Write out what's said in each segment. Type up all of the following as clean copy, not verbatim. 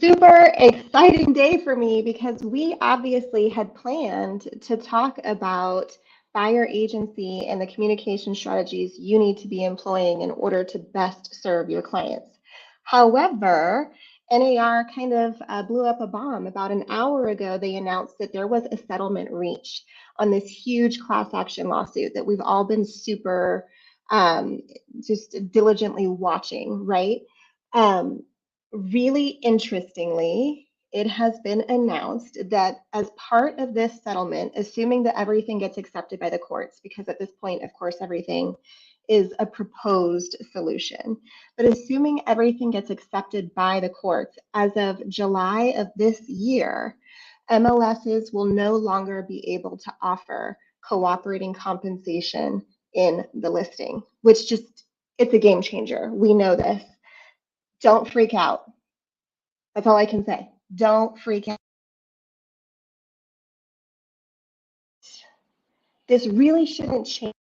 super exciting day for me because we obviously had planned to talk about buyer agency and the communication strategies you need to be employing in order to best serve your clients. However, NAR kind of blew up a bomb. About an hour ago, they announced that there was a settlement reached on this huge class action lawsuit that we've all been super um, just diligently watching, right? Um, Really interestingly, it has been announced that as part of this settlement, assuming that everything gets accepted by the courts, because at this point, of course, everything is a proposed solution, but assuming everything gets accepted by the courts, as of July of this year, MLSs will no longer be able to offer cooperating compensation in the listing, which just, it's a game changer. We know this. Don't freak out. That's all I can say. Don't freak out. This really shouldn't change.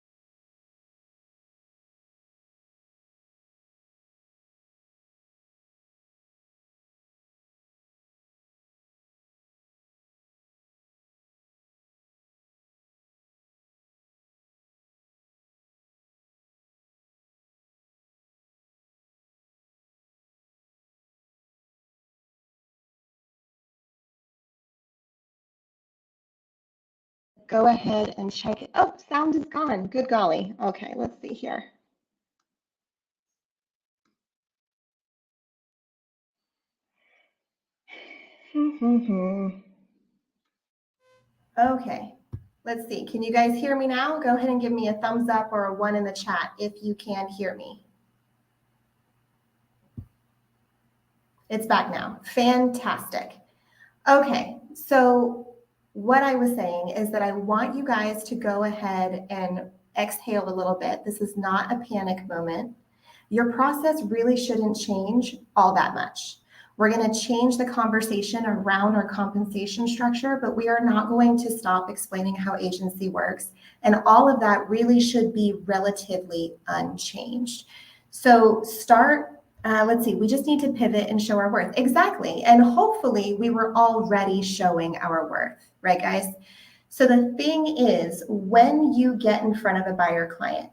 Go ahead and check it. Oh, sound is gone. Good golly. Okay, let's see here. Okay, let's see. Can you guys hear me now? Go ahead and give me a thumbs up or a 1 in the chat if you can hear me. It's back now. Fantastic. Okay, so what I was saying is that I want you guys to go ahead and exhale a little bit. This is not a panic moment. Your process really shouldn't change all that much. We're going to change the conversation around our compensation structure, but we are not going to stop explaining how agency works. And all of that really should be relatively unchanged. So let's see, we just need to pivot and show our worth. Exactly. And hopefully we were already showing our worth, right, guys? So the thing is, when you get in front of a buyer client,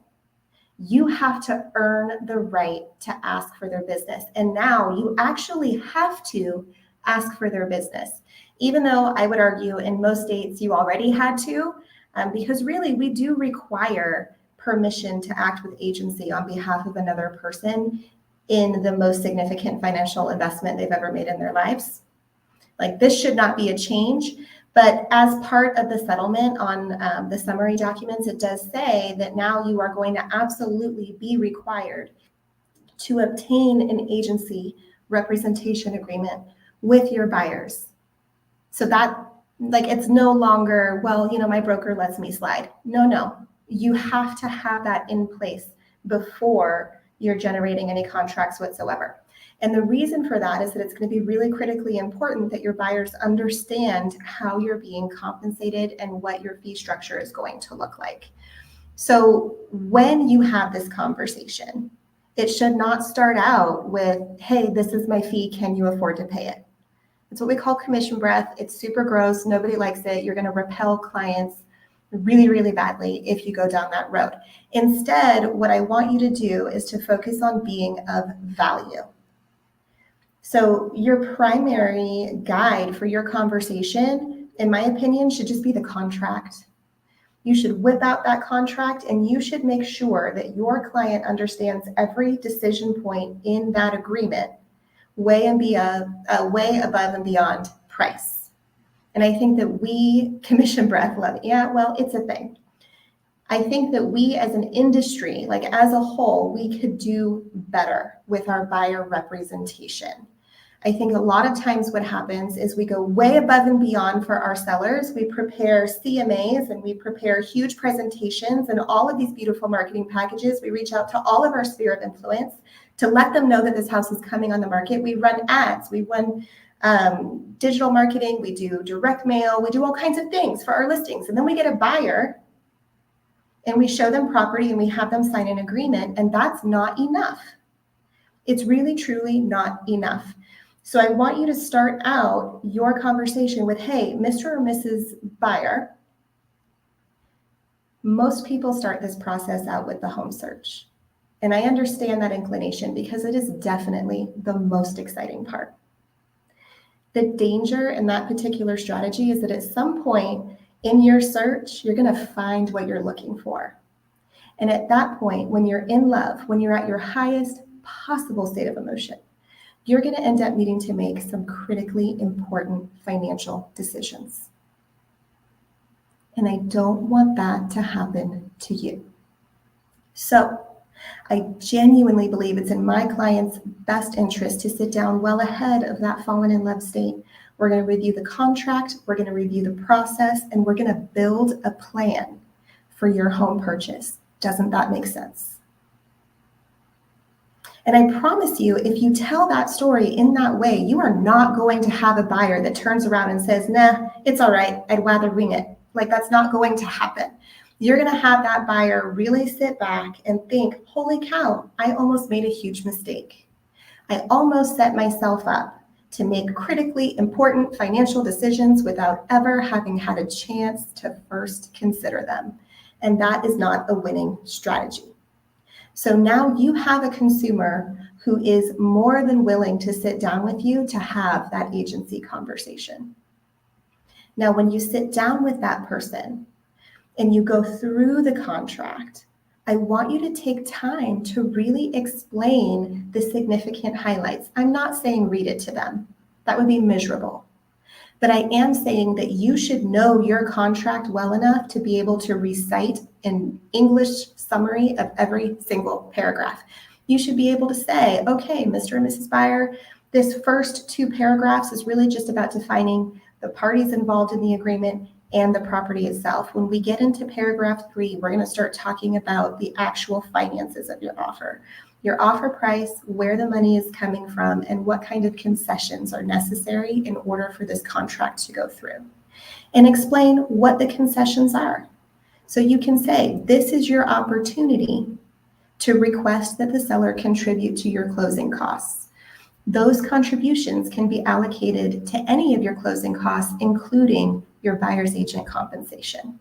you have to earn the right to ask for their business. And now you actually have to ask for their business, even though I would argue in most states you already had to, because really we do require permission to act with agency on behalf of another person in the most significant financial investment they've ever made in their lives. Like, this should not be a change, but as part of the settlement on the summary documents, it does say that now you are going to absolutely be required to obtain an agency representation agreement with your buyers. So that, like, it's no longer, well, you know, my broker lets me slide. No, you have to have that in place before you're generating any contracts whatsoever. And the reason for that is that it's going to be really critically important that your buyers understand how you're being compensated and what your fee structure is going to look like. So when you have this conversation, it should not start out with, hey, this is my fee, can you afford to pay it? It's what we call commission breath. It's super gross. Nobody likes it. You're going to repel clients really, really badly if you go down that road. Instead, what I want you to do is to focus on being of value. So your primary guide for your conversation, in my opinion, should just be the contract. You should whip out that contract and you should make sure that your client understands every decision point in that agreement way above and beyond price. And I think that we, commission breath, love it. Yeah, well, it's a thing. I think that we as an industry, like as a whole, we could do better with our buyer representation. I think a lot of times what happens is we go way above and beyond for our sellers. We prepare CMAs and we prepare huge presentations and all of these beautiful marketing packages. We reach out to all of our sphere of influence to let them know that this house is coming on the market. We run ads, we run digital marketing, we do direct mail, we do all kinds of things for our listings. And then we get a buyer and we show them property and we have them sign an agreement, and that's not enough. It's really, truly not enough. So I want you to start out your conversation with, hey, Mr. or Mrs. Buyer. Most people start this process out with the home search. And I understand that inclination because it is definitely the most exciting part. The danger in that particular strategy is that at some point in your search, you're going to find what you're looking for. And at that point, when you're in love, when you're at your highest possible state of emotion, you're going to end up needing to make some critically important financial decisions. And I don't want that to happen to you. So I genuinely believe it's in my client's best interest to sit down well ahead of that fallen in love state. We're going to review the contract, we're going to review the process, and we're going to build a plan for your home purchase. Doesn't that make sense? And I promise you, if you tell that story in that way, you are not going to have a buyer that turns around and says, nah, it's all right, I'd rather wing it. Like, that's not going to happen. You're going to have that buyer really sit back and think, holy cow, I almost made a huge mistake. I almost set myself up to make critically important financial decisions without ever having had a chance to first consider them. And that is not a winning strategy. So now you have a consumer who is more than willing to sit down with you to have that agency conversation. Now, when you sit down with that person and you go through the contract, I want you to take time to really explain the significant highlights. I'm not saying read it to them. That would be miserable. But I am saying that you should know your contract well enough to be able to recite an English summary of every single paragraph. You should be able to say, okay, Mr. and Mrs. Buyer, this first 2 paragraphs is really just about defining the parties involved in the agreement and the property itself. When we get into paragraph 3, we're going to start talking about the actual finances of your offer price, where the money is coming from, and what kind of concessions are necessary in order for this contract to go through. And explain what the concessions are. So you can say, this is your opportunity to request that the seller contribute to your closing costs. Those contributions can be allocated to any of your closing costs, including your buyer's agent compensation.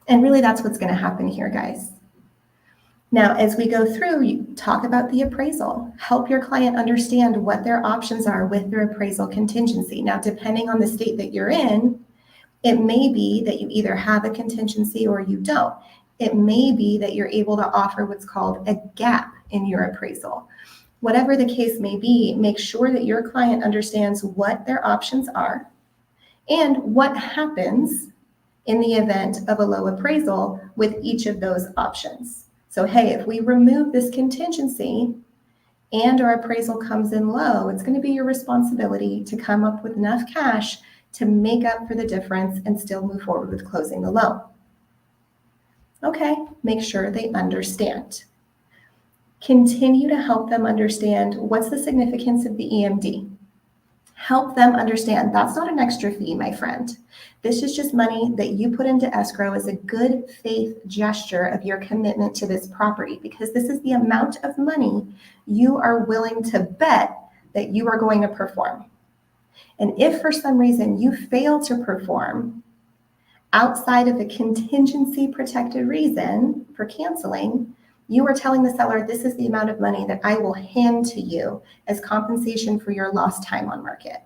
And really, that's what's going to happen here, guys. Now, as we go through, you talk about the appraisal. Help your client understand what their options are with their appraisal contingency. Now, depending on the state that you're in, it may be that you either have a contingency or you don't. It may be that you're able to offer what's called a gap in your appraisal. Whatever the case may be, make sure that your client understands what their options are and what happens in the event of a low appraisal with each of those options. So, hey, if we remove this contingency and our appraisal comes in low, it's going to be your responsibility to come up with enough cash to make up for the difference and still move forward with closing the loan. Okay, make sure they understand. Continue to help them understand what's the significance of the EMD. Help them understand that's not an extra fee, my friend. This is just money that you put into escrow as a good faith gesture of your commitment to this property, because this is the amount of money you are willing to bet that you are going to perform. And if for some reason you fail to perform outside of a contingency protected reason for canceling, you are telling the seller, this is the amount of money that I will hand to you as compensation for your lost time on market.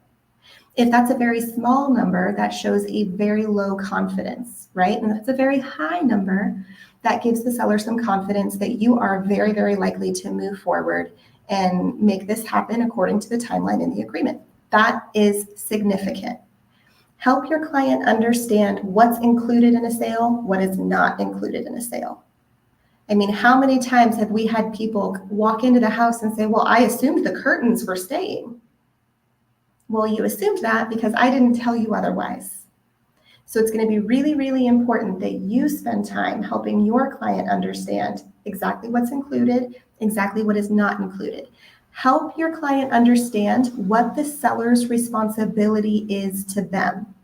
If that's a very small number, that shows a very low confidence, right? And if it's a very high number, that gives the seller some confidence that you are very, very likely to move forward and make this happen according to the timeline in the agreement. That is significant. Help your client understand what's included in a sale, what is not included in a sale. I mean, how many times have we had people walk into the house and say, well, I assumed the curtains were staying. Well, you assumed that because I didn't tell you otherwise. So it's going to be really, really important that you spend time helping your client understand exactly what's included, exactly what is not included. Help your client understand what the seller's responsibility is to them.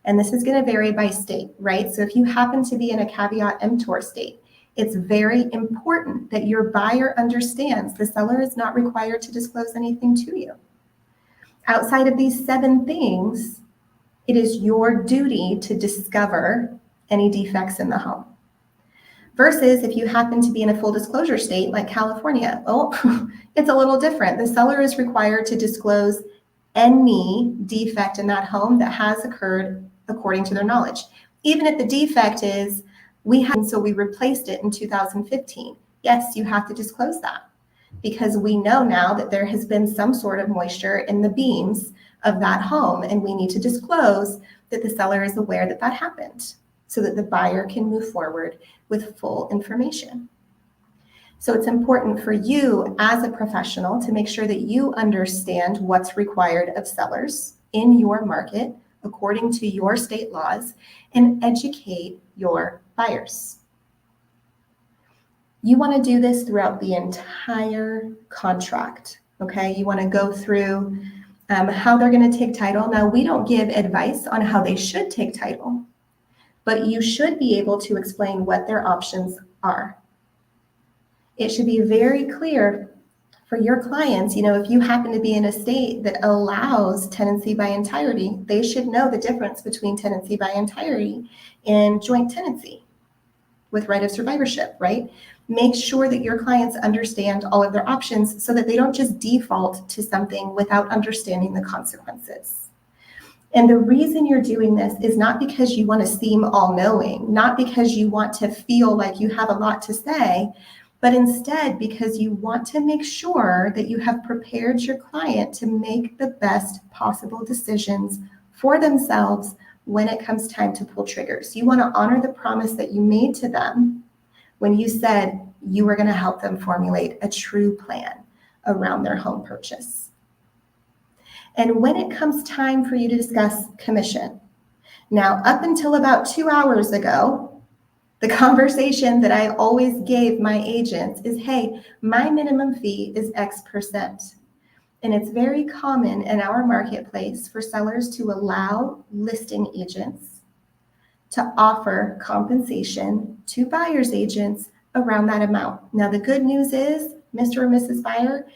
And this is going to vary by state, right? So if you happen to be in a caveat emptor state, It's very important that your buyer understands the seller is not required to disclose anything to you. Outside of these 7 things, it is your duty to discover any defects in the home. Versus if you happen to be in a full disclosure state like California, it's a little different. The seller is required to disclose any defect in that home that has occurred according to their knowledge. Even if the defect is, so we replaced it in 2015. Yes, you have to disclose that because we know now that there has been some sort of moisture in the beams of that home, and we need to disclose that the seller is aware that that happened so that the buyer can move forward with full information. So it's important for you as a professional to make sure that you understand what's required of sellers in your market according to your state laws and educate your buyers. You want to do this throughout the entire contract, okay? You want to go through how they're going to take title. Now, we don't give advice on how they should take title, but you should be able to explain what their options are. It should be very clear for your clients, if you happen to be in a state that allows tenancy by entirety, they should know the difference between tenancy by entirety and joint tenancy with right of survivorship, right? Make sure that your clients understand all of their options so that they don't just default to something without understanding the consequences. And the reason you're doing this is not because you want to seem all-knowing, not because you want to feel like you have a lot to say, but instead because you want to make sure that you have prepared your client to make the best possible decisions for themselves when it comes time to pull triggers. You want to honor the promise that you made to them when you said you were going to help them formulate a true plan around their home purchase. And when it comes time for you to discuss commission, now up until about 2 hours ago, the conversation that I always gave my agents is, hey, my minimum fee is X%. And it's very common in our marketplace for sellers to allow listing agents to offer compensation to buyer's agents around that amount. Now, the good news is, Mr. or Mrs. Buyer,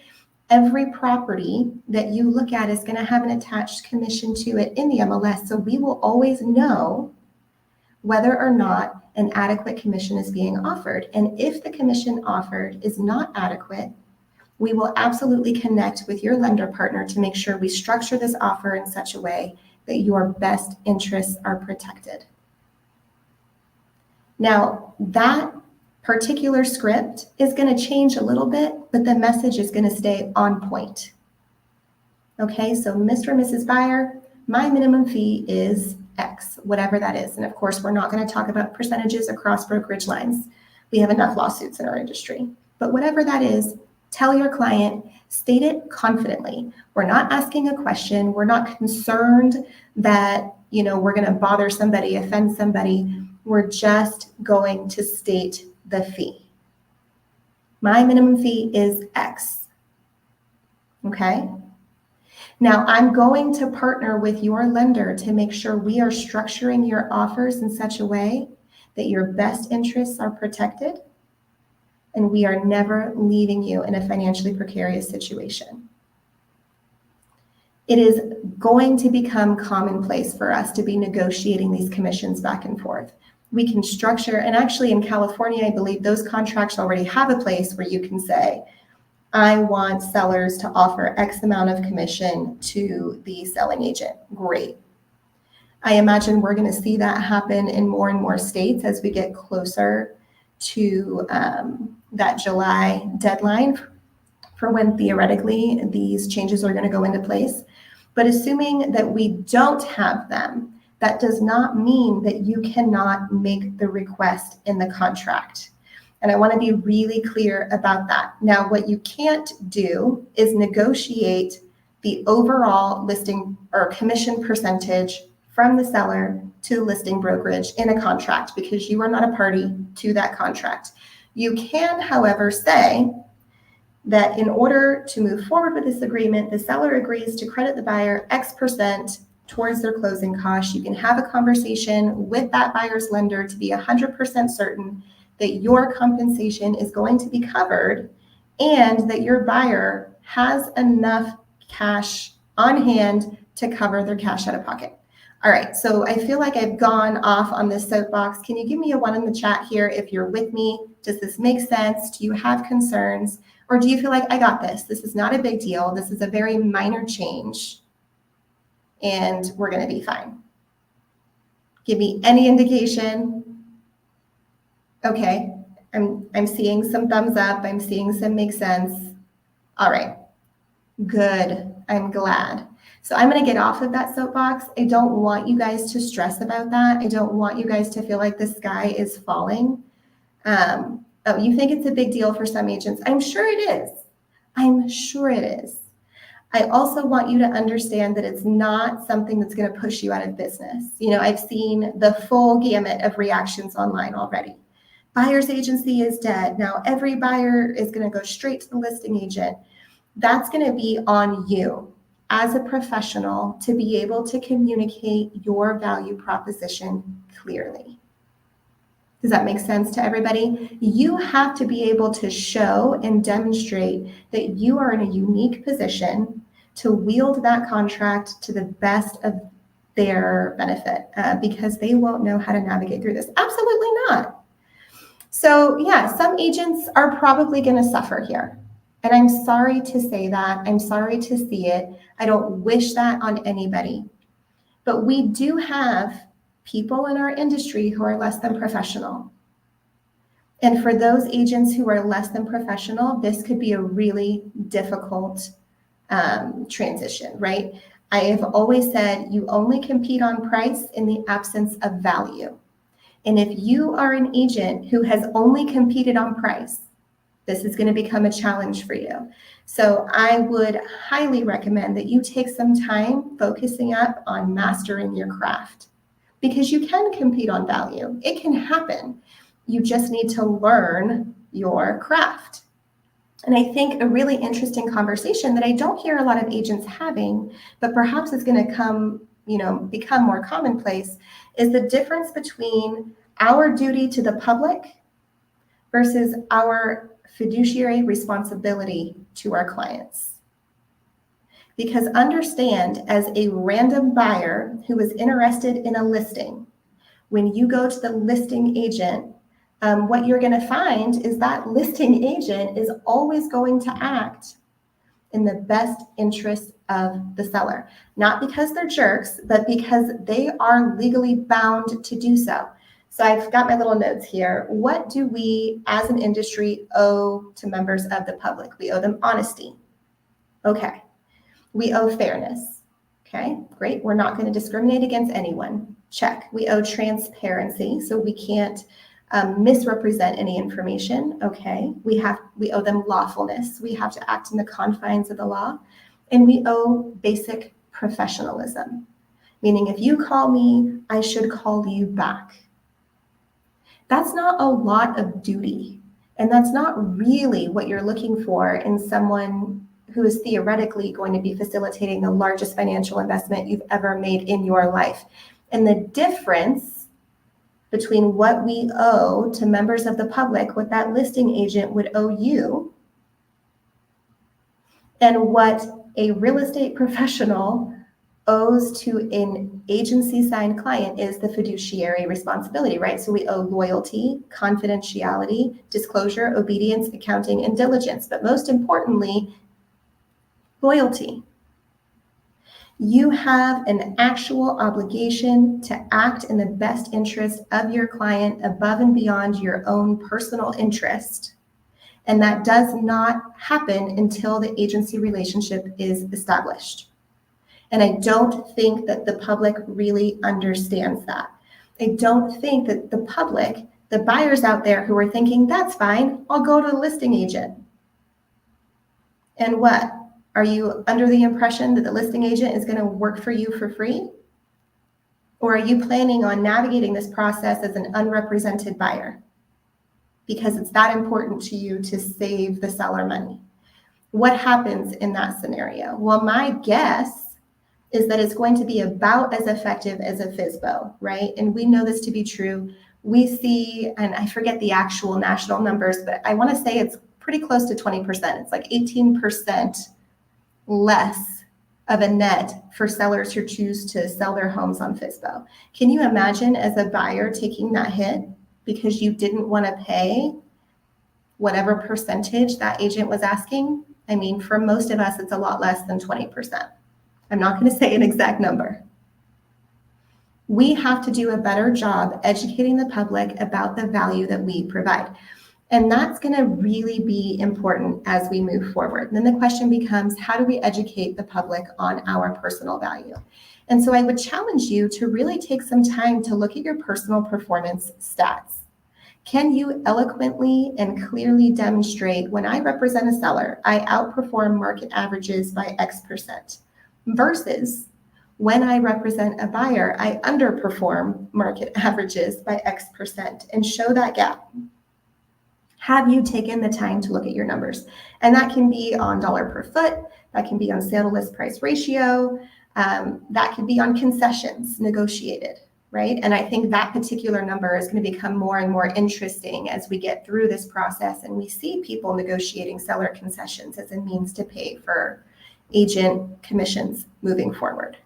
every property that you look at is going to have an attached commission to it in the MLS. So we will always know whether or not an adequate commission is being offered. And if the commission offered is not adequate, we will absolutely connect with your lender partner to make sure we structure this offer in such a way that your best interests are protected. Now, that particular script is going to change a little bit, but the message is going to stay on point. Okay, so Mr. or Mrs. Buyer, my minimum fee is X, whatever that is. And of course, we're not going to talk about percentages across brokerage lines. We have enough lawsuits in our industry. But whatever that is, tell your client, state it confidently. We're not asking a question. We're not concerned that, we're going to bother somebody, offend somebody. We're just going to state the fee. My minimum fee is X. Okay? Now, I'm going to partner with your lender to make sure we are structuring your offers in such a way that your best interests are protected and we are never leaving you in a financially precarious situation. It is going to become commonplace for us to be negotiating these commissions back and forth. We can structure, and actually in California, I believe those contracts already have a place where you can say, I want sellers to offer X amount of commission to the selling agent. Great. I imagine we're going to see that happen in more and more states as we get closer to that July deadline for when theoretically these changes are going to go into place. But assuming that we don't have them, that does not mean that you cannot make the request in the contract. And I want to be really clear about that. Now, what you can't do is negotiate the overall listing or commission percentage from the seller to the listing brokerage in a contract because you are not a party to that contract. You can, however, say that in order to move forward with this agreement, the seller agrees to credit the buyer X% towards their closing costs. You can have a conversation with that buyer's lender to be 100% certain that your compensation is going to be covered and that your buyer has enough cash on hand to cover their cash out of pocket. All right, so I feel like I've gone off on this soapbox. Can you give me a 1 in the chat here if you're with me? Does this make sense? Do you have concerns? Or do you feel like I got this? This is not a big deal. This is a very minor change and we're going to be fine. Give me any indication. Okay, I'm seeing some thumbs up. I'm seeing some make sense. All right, good. I'm glad. So I'm going to get off of that soapbox. I don't want you guys to stress about that. I don't want you guys to feel like the sky is falling. Oh, you think it's a big deal for some agents? I'm sure it is. I'm sure it is. I also want you to understand that it's not something that's going to push you out of business. You know, I've seen the full gamut of reactions online already. Buyer's agency is dead. Now every buyer is going to go straight to the listing agent. That's going to be on you as a professional to be able to communicate your value proposition clearly. Does that make sense to everybody? You have to be able to show and demonstrate that you are in a unique position to wield that contract to the best of their benefit because they won't know how to navigate through this. Absolutely not. So yeah, some agents are probably going to suffer here. And I'm sorry to say that. I'm sorry to see it. I don't wish that on anybody. But we do have people in our industry who are less than professional. And for those agents who are less than professional, this could be a really difficult transition, right? I have always said you only compete on price in the absence of value. And if you are an agent who has only competed on price, this is going to become a challenge for you. So I would highly recommend that you take some time focusing up on mastering your craft because you can compete on value. It can happen. You just need to learn your craft. And I think a really interesting conversation that I don't hear a lot of agents having, but perhaps it's going to become more commonplace, is the difference between our duty to the public versus our fiduciary responsibility to our clients. Because understand, as a random buyer who is interested in a listing, when you go to the listing agent, what you're going to find is that listing agent is always going to act in the best interest of the seller. Not because they're jerks, but because they are legally bound to do so. So I've got my little notes here. What do we as an industry owe to members of the public? We owe them honesty. Okay. We owe fairness. Okay, great. We're not going to discriminate against anyone. Check. We owe transparency, so we can't misrepresent any information. Okay. We owe them lawfulness. We have to act in the confines of the law. And we owe basic professionalism, meaning if you call me, I should call you back. That's not a lot of duty. And that's not really what you're looking for in someone who is theoretically going to be facilitating the largest financial investment you've ever made in your life. And the difference between what we owe to members of the public, what that listing agent would owe you, and what a real estate professional owes to an agency-signed client is the fiduciary responsibility, right? So we owe loyalty, confidentiality, disclosure, obedience, accounting, and diligence. But most importantly, loyalty. You have an actual obligation to act in the best interest of your client above and beyond your own personal interest. And that does not happen until the agency relationship is established. And I don't think that the public really understands that. I don't think that the public, the buyers out there who are thinking, that's fine, I'll go to the listing agent. And what? Are you under the impression that the listing agent is going to work for you for free? Or are you planning on navigating this process as an unrepresented buyer? Because it's that important to you to save the seller money. What happens in that scenario? Well, my guess is that it's going to be about as effective as a FSBO, right? And we know this to be true. we see, and I forget the actual national numbers, but I want to say it's pretty close to 20%. It's like 18% less of a net for sellers who choose to sell their homes on FSBO. Can you imagine as a buyer taking that hit because you didn't want to pay whatever percentage that agent was asking? I mean, for most of us, it's a lot less than 20%. I'm not going to say an exact number. We have to do a better job educating the public about the value that we provide. And that's going to really be important as we move forward. And then the question becomes, how do we educate the public on our personal value? And so I would challenge you to really take some time to look at your personal performance stats. Can you eloquently and clearly demonstrate, when I represent a seller, I outperform market averages by X percent, versus when I represent a buyer, I underperform market averages by X percent, and show that gap? Have you taken the time to look at your numbers? And that can be on dollar per foot, that can be on sale to list price ratio, that could be on concessions negotiated, right? And I think that particular number is going to become more and more interesting as we get through this process and we see people negotiating seller concessions as a means to pay for agent commissions moving forward.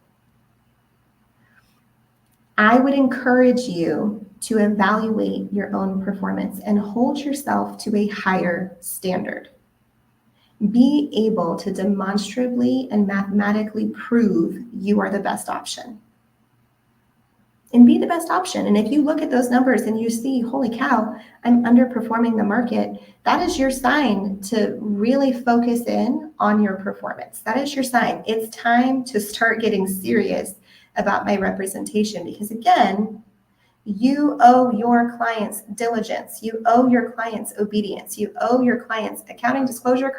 I would encourage you to evaluate your own performance and hold yourself to a higher standard. Be able to demonstrably and mathematically prove you are the best option. And be the best option. And if you look at those numbers and you see, holy cow, I'm underperforming the market, that is your sign to really focus in on your performance. That is your sign. It's time to start getting serious about my representation, because again, you owe your clients diligence. You owe your clients obedience. You owe your clients accounting, disclosure,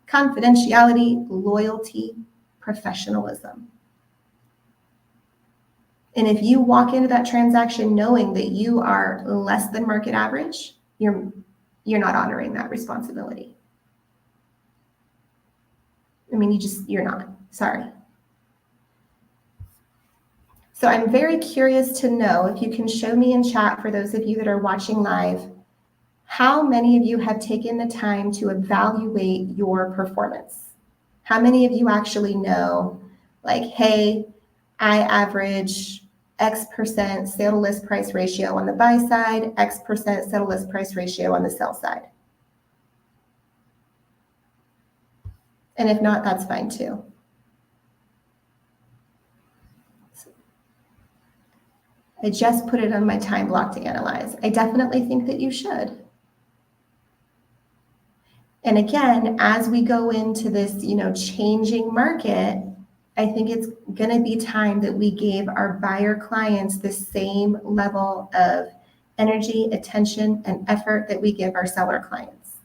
confidentiality, loyalty, professionalism. And if you walk into that transaction knowing that you are less than market average, you're not honoring that responsibility. I mean, you're not. Sorry. So I'm very curious to know if you can show me in chat, for those of you that are watching live, how many of you have taken the time to evaluate your performance? How many of you actually know, like, hey, I average X percent sale to list price ratio on the buy side, X percent sale to list price ratio on the sell side? And if not, that's fine too. I just put it on my time block to analyze. I definitely think that you should. And again, as we go into this, changing market, I think it's going to be time that we gave our buyer clients the same level of energy, attention, and effort that we give our seller clients.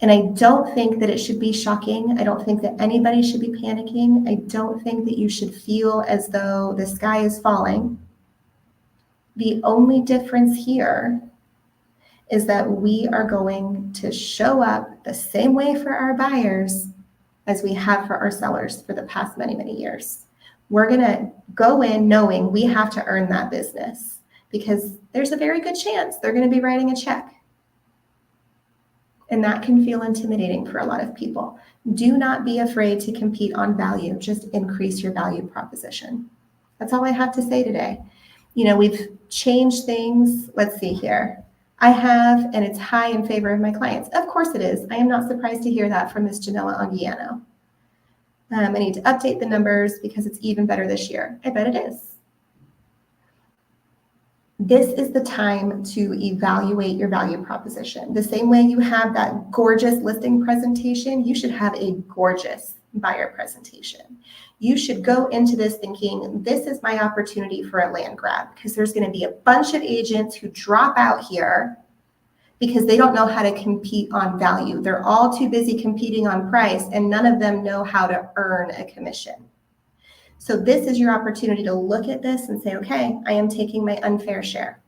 And I don't think that it should be shocking. I don't think that anybody should be panicking. I don't think that you should feel as though the sky is falling. The only difference here is that we are going to show up the same way for our buyers as we have for our sellers for the past many, many years. We're going to go in knowing we have to earn that business, because there's a very good chance they're going to be writing a check. And that can feel intimidating for a lot of people. Do not be afraid to compete on value. Just increase your value proposition. That's all I have to say today. We've changed things. Let's see here. I have, and it's high in favor of my clients. Of course it is. I am not surprised to hear that from Ms. Janella Anguiano. I need to update the numbers because it's even better this year. I bet it is. This is the time to evaluate your value proposition. The same way you have that gorgeous listing presentation, you should have a gorgeous buyer presentation. You should go into this thinking, this is my opportunity for a land grab, because there's going to be a bunch of agents who drop out here because they don't know how to compete on value. They're all too busy competing on price, and none of them know how to earn a commission. So this is your opportunity to look at this and say, okay, I am taking my unfair share.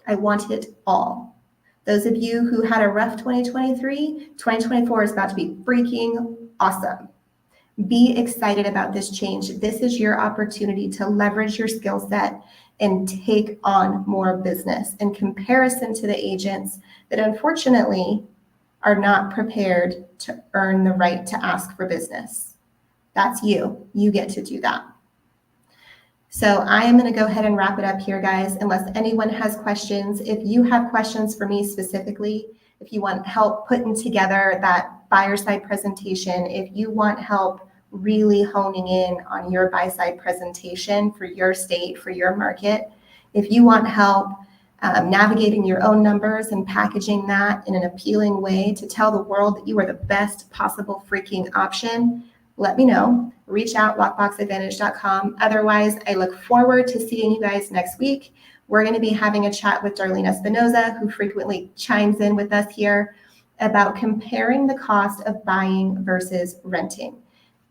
I want it all. Those of you who had a rough 2023, 2024 is about to be freaking awesome. Be excited about this change. This is your opportunity to leverage your skill set and take on more business in comparison to the agents that unfortunately are not prepared to earn the right to ask for business. That's you. You get to do that. So I am going to go ahead and wrap it up here, guys, unless anyone has questions. If you have questions for me specifically, if you want help putting together that buyer side presentation, if you want help really honing in on your buy side presentation for your state, for your market, if you want help navigating your own numbers and packaging that in an appealing way to tell the world that you are the best possible freaking option, let me know. Reach out, lockboxadvantage.com. Otherwise, I look forward to seeing you guys next week. We're going to be having a chat with Darlene Espinoza, who frequently chimes in with us here, about comparing the cost of buying versus renting.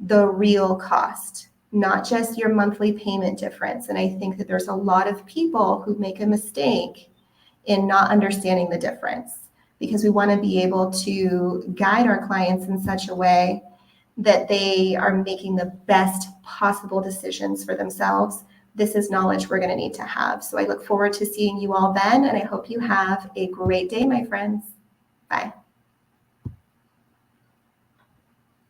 The real cost, not just your monthly payment difference. And I think that there's a lot of people who make a mistake in not understanding the difference, because we want to be able to guide our clients in such a way that they are making the best possible decisions for themselves. This is knowledge we're going to need to have. So I look forward to seeing you all then, and I hope you have a great day, my friends. Bye.